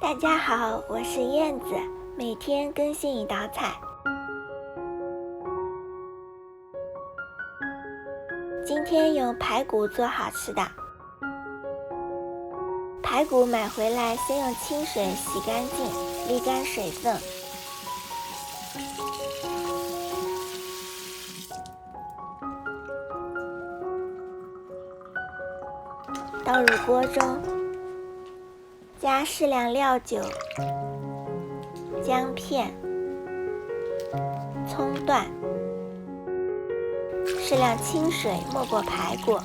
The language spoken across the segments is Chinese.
大家好，我是燕子，每天更新一道菜。今天用排骨做好吃的。排骨买回来，先用清水洗干净，沥干水分。倒入锅中，加适量料酒、姜片、葱段，适量清水没过排骨，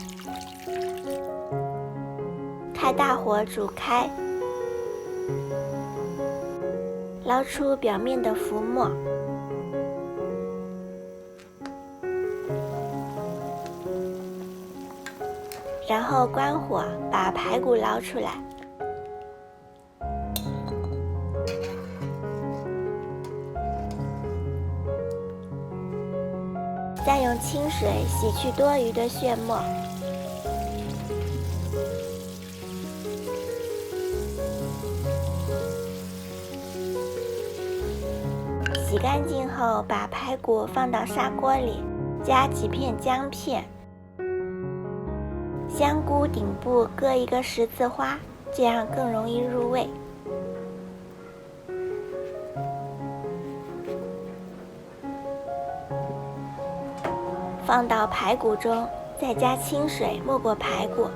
开大火煮开，捞出表面的浮沫，然后关火，把排骨捞出来。再用清水洗去多余的血沫。洗干净后，把排骨放到砂锅里，加几片姜片，香菇顶部割一个十字花，这样更容易入味。放到排骨中，再加清水没过排骨。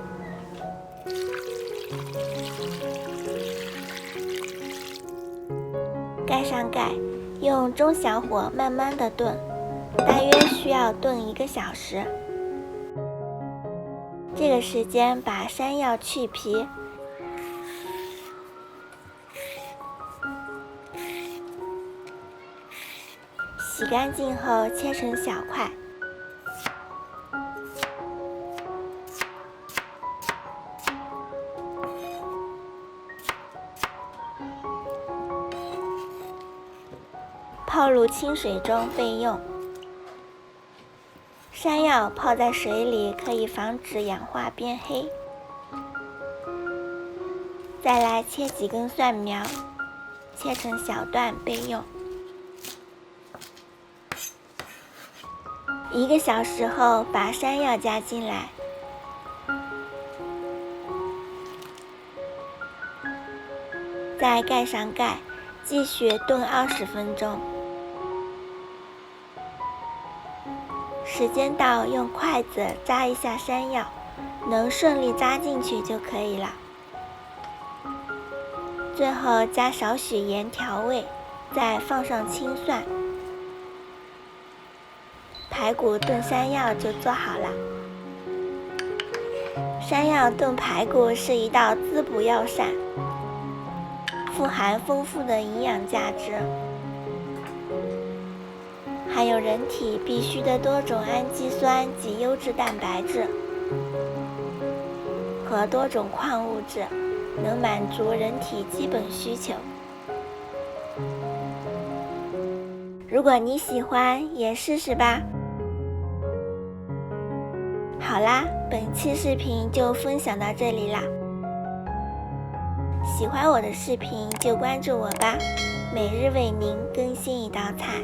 盖上盖，用中小火慢慢的炖，大约需要炖1个小时。这个时间把山药去皮，洗干净后切成小块。泡入清水中备用。山药泡在水里可以防止氧化变黑。再来切几根蒜苗，切成小段备用。1个小时后，把山药加进来，再盖上盖，继续炖20分钟。时间到，用筷子扎一下山药，能顺利扎进去就可以了。最后加少许盐调味，再放上青蒜。排骨炖山药就做好了。山药炖排骨是一道滋补药膳，富含丰富的营养价值，含有人体必需的多种氨基酸及优质蛋白质和多种矿物质，能满足人体基本需求。如果你喜欢，也试试吧。好啦，本期视频就分享到这里啦。喜欢我的视频就关注我吧，每日为您更新一道菜。